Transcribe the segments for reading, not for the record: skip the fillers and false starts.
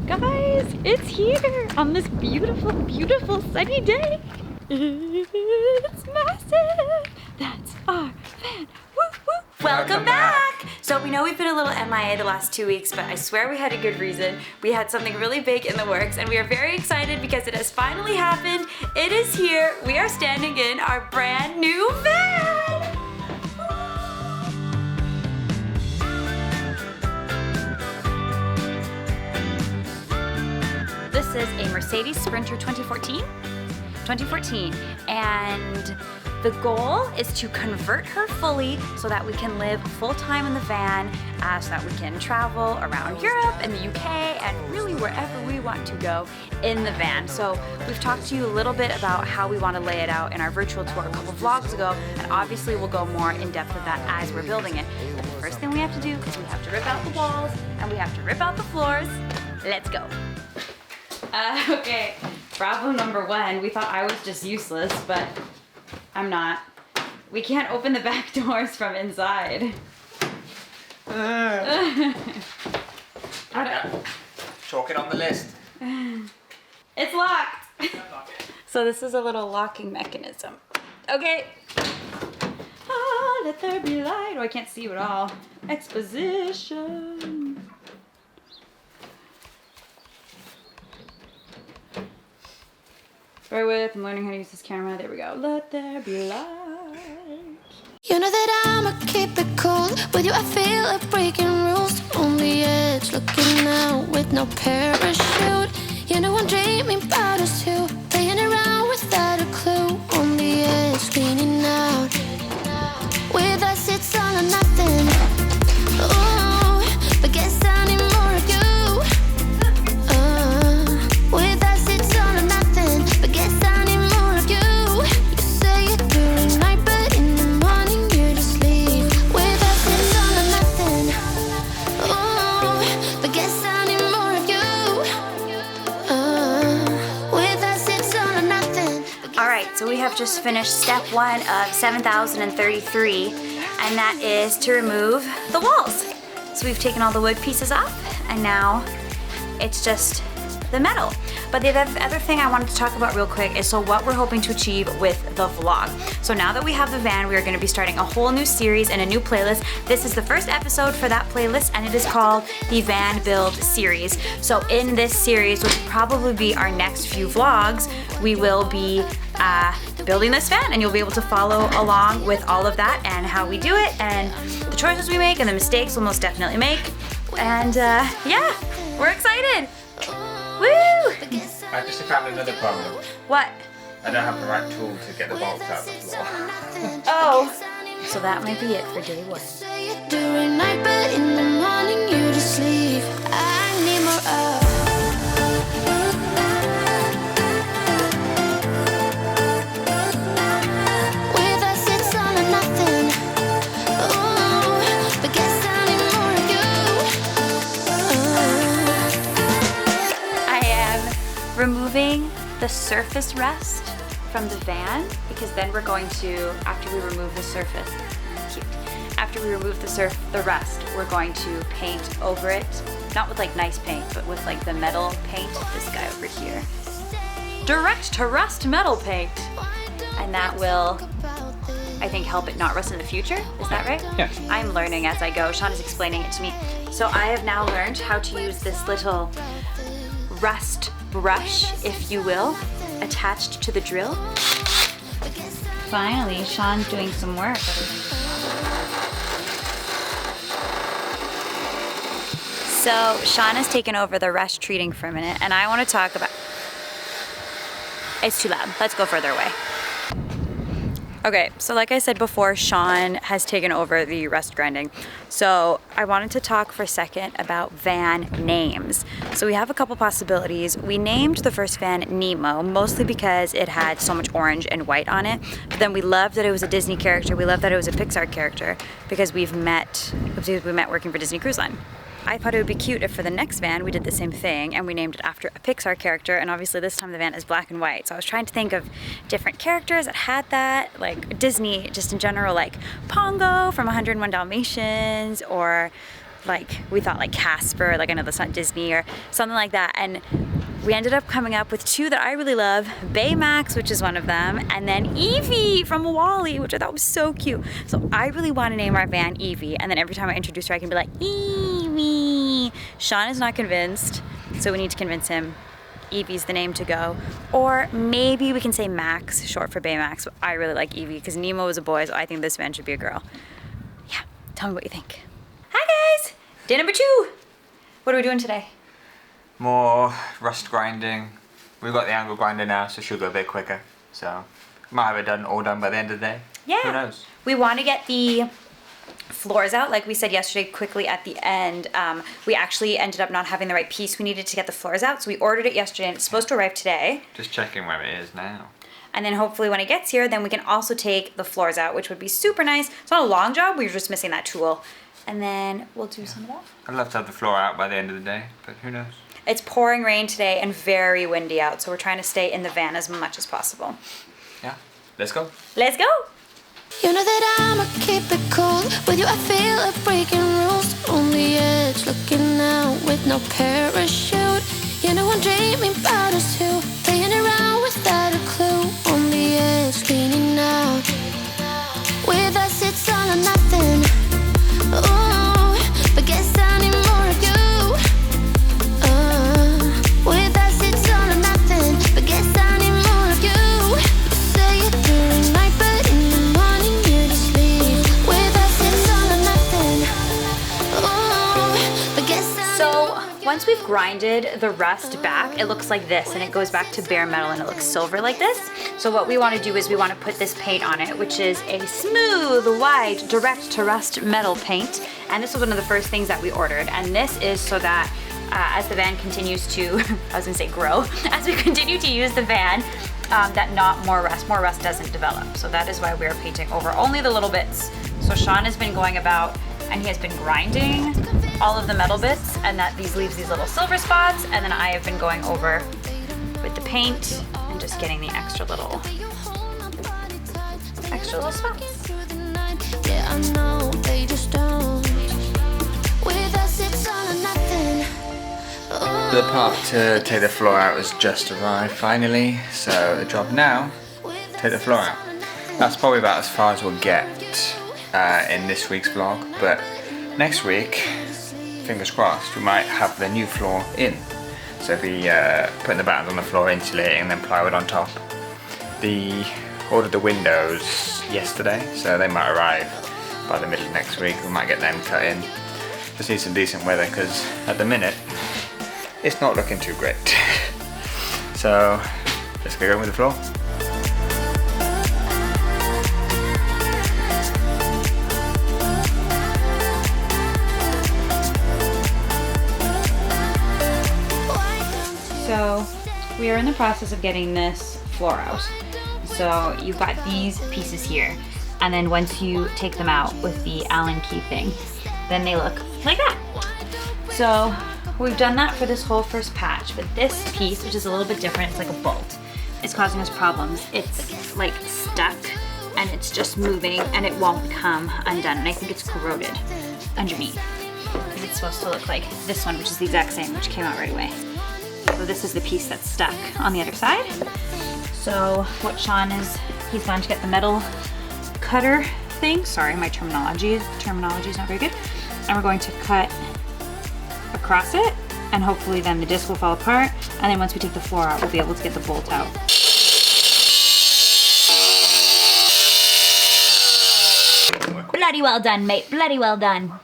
Guys, it's here on this beautiful, beautiful sunny day. It's massive. That's our van. Woo, woo. Welcome back. So we know we've been a little MIA the last 2 weeks, but I swear we had a good reason. We had something really big in the works, and we are very excited because it has finally happened. It is here. We are standing in our brand new van. This is a Mercedes Sprinter 2014, and the goal is to convert her fully so that we can live full-time in the van, so that we can travel around Europe and the UK and really wherever we want to go in the van. So we've talked to you a little bit about how we want to lay it out in our virtual tour a couple vlogs ago, and obviously we'll go more in depth with that as we're building it. But the first thing we have to do is we have to rip out the walls and we have to rip out the floors. Let's go. Okay, problem number one. We thought I was just useless, but I'm not. We can't open the back doors from inside. Chalk it on the list. It's locked. So this is a little locking mechanism. Okay. Ah, let there be light. Oh, I can't see you at all. Exposition. Bear with, I'm learning how to use this camera. There we go. Let there be light. You know that I'ma keep it cool. With you I feel like breaking rules. On the edge, looking out with no parachute. You know I'm dreaming about us two, playing around without a clue. On the edge, leaning out. With us it's all or nothing. Ooh, but guess I need more of you. With us it's all or nothing, but guess I need more of you. You say it during night, but in the morning you just leave. With us it's all or nothing. Ooh, but guess I need more of you. With us it's all or nothing. Alright, so we have just finished step one of 7,033, and that is to remove the walls. So we've taken all the wood pieces off, and now it's just the metal. But the other thing I wanted to talk about real quick is what we're hoping to achieve with the vlog. So now that we have the van, we are going to be starting a whole new series and a new playlist. This is the first episode for that playlist, and it is called the Van Build Series. So in this series, which will probably be our next few vlogs, we will be building this van, and you'll be able to follow along with all of that and how we do it and the choices we make and the mistakes we'll most definitely make. And yeah, we're excited. Woo! I just found another problem. What? I don't have the right tool to get the bolts out of the floor. Oh, so that might be it for day one. Say it during night, but in the morning you just leave. I need more of. With us it's all or nothing. Ooh, but guess I need more of you. I am removing the surface rust from the van, because then we're going to, after we remove the surface, after we remove the rust, we're going to paint over it, not with like nice paint, but with like the metal paint, this guy over here. Direct to rust metal paint. And that will, I think, help it not rust in the future. Is that right? Yeah. I'm learning as I go. Sean is explaining it to me. So I have now learned how to use this little rust brush, if you will, attached to the drill. Finally, Sean's doing some work. So Sean has taken over the rust treating for a minute, and I want to talk about... It's too loud. Let's go further away. Okay, so like I said before, Shaun has taken over the rust grinding. So I wanted to talk for a second about van names. So we have a couple possibilities. We named the first van Nemo, mostly because it had so much orange and white on it. But then we loved that it was a Disney character. We loved that it was a Pixar character because we met working for Disney Cruise Line. I thought it would be cute if for the next van we did the same thing and we named it after a Pixar character, and obviously this time the van is black and white. So I was trying to think of different characters that had that, like Disney just in general, like Pongo from 101 Dalmatians, or like, we thought like Casper, like I know that's not Disney, or something like that. And we ended up coming up with two that I really love, Baymax, which is one of them, and then Evie from Wall-E, which I thought was so cute. So I really want to name our van Evie, and then every time I introduce her, I can be like, Evie. Shaun is not convinced, so we need to convince him Evie's the name to go. Or maybe we can say Max, short for Baymax, but I really like Evie because Nemo is a boy, so I think this van should be a girl. Yeah, tell me what you think. Hi guys, day number 2. What are we doing today? More rust grinding. We've got the angle grinder now, so she'll go a bit quicker. So might have it all done by the end of the day. Yeah. Who knows? We want to get the floors out, like we said yesterday quickly at the end. We actually ended up not having the right piece we needed to get the floors out, so we ordered it yesterday and it's supposed to arrive today. Just checking where it is now. And then hopefully when it gets here, then we can also take the floors out, which would be super nice. It's not a long job, we were just missing that tool. And then we'll do some of that. I'd love to have the floor out by the end of the day, but who knows? It's pouring rain today and very windy out, so we're trying to stay in the van as much as possible. Yeah, let's go. Let's go! You know that I'ma keep it cool. With you I feel like breaking rules. On the edge, looking out with no parachute. You know I'm dreaming about us two, playing around without a clue. On the edge, leaning out. With us it's all or nothing. Ooh, but guess I need more of you. With us it's all or nothing, but guess I need more of you. You say it during night, but in the morning you just leave. With us it's all or nothing. Ooh, but guess I So once we've grinded the rust back, it looks like this, and it goes back to bare metal and it looks silver like this. So what we want to do is we want to put this paint on it, which is a smooth, white, direct to rust metal paint. And this was one of the first things that we ordered. And this is so that as the van continues to, I was gonna say grow, as we continue to use the van, that not more rust doesn't develop. So that is why we're painting over only the little bits. So Shaun has been going about and he has been grinding all of the metal bits, and that leaves these little silver spots, and then I have been going over with the paint and just getting the extra little spots. yeah, I know they just don't. With us it's all or nothing. The part to take the floor out has just arrived finally, so the job now, take the floor out. That's probably about as far as we'll get in this week's vlog, but next week, fingers crossed, we might have the new floor in. So if we putting the battens on the floor, insulating, and then plywood on top. Ordered the windows yesterday, so they might arrive by the middle of next week. We might get them cut in. Just need some decent weather, because at the minute, it's not looking too great. So let's get going with the floor. So we are in the process of getting this floor out. So you've got these pieces here, and then once you take them out with the Allen key thing, then they look like that. So we've done that for this whole first patch, but this piece, which is a little bit different, it's like a bolt, is causing us problems. It's like stuck and it's just moving and it won't come undone, and I think it's corroded underneath. It's supposed to look like this one, which is the exact same, which came out right away. So this is the piece that's stuck on the other side. So what Shaun is, he's gone to get the metal cutter thing. Sorry, my terminology is not very good. And we're going to cut across it, and hopefully then the disc will fall apart. And then once we take the floor out, we'll be able to get the bolt out. Bloody well done, mate. Bloody well done.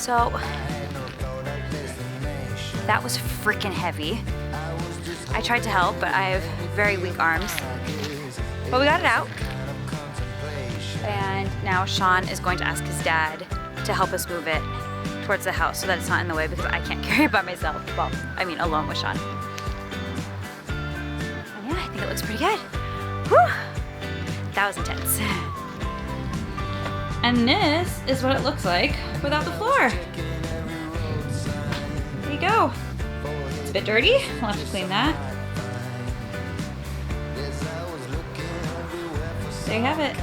So that was freaking heavy. I tried to help, but I have very weak arms. But we got it out. And now Shaun is going to ask his dad to help us move it towards the house so that it's not in the way because I can't carry it by myself. Well, I mean alone with Shaun. And yeah, I think it looks pretty good. Whew! That was intense. And this is what it looks like without the floor. There you go. It's a bit dirty. We'll have to clean that. There you have it.